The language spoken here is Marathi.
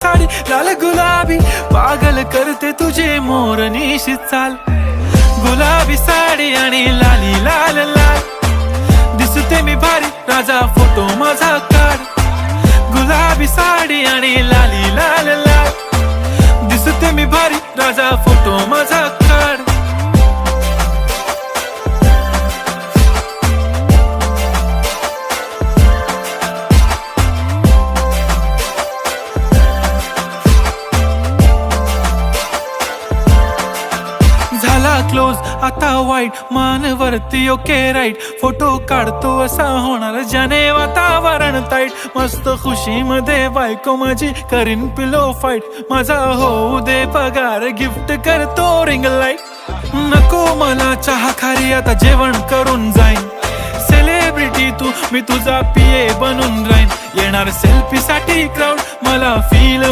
साडी लाल गुलाबी पागल करते तुझे मोरनीशी चाल. गुलाबी साडी आणि लाली लाल लाल दिसते मी भारी राजा फोटो माझा काढ. गुलाबी साडी आणि लाली लाल लाल दिसते मी भारी राजा फोटो माझा काढ. झाला क्लोज आता वाईट मानवरती ओके राईट. फोटो काढतो असा होणार ज्याने वातावरण ताईट. मस्त खुशी मध्ये बायको माझी करीन पिलो फाईट. माझा होऊ दे पगार गिफ्ट करतो रिंग लाईट. नको मला चहा खारी आता जेवण करून जाईन. सेलिब्रिटी तू मी तुझा पिये बनून राहीन. येणार सेल्फी साठी क्राऊड मला फील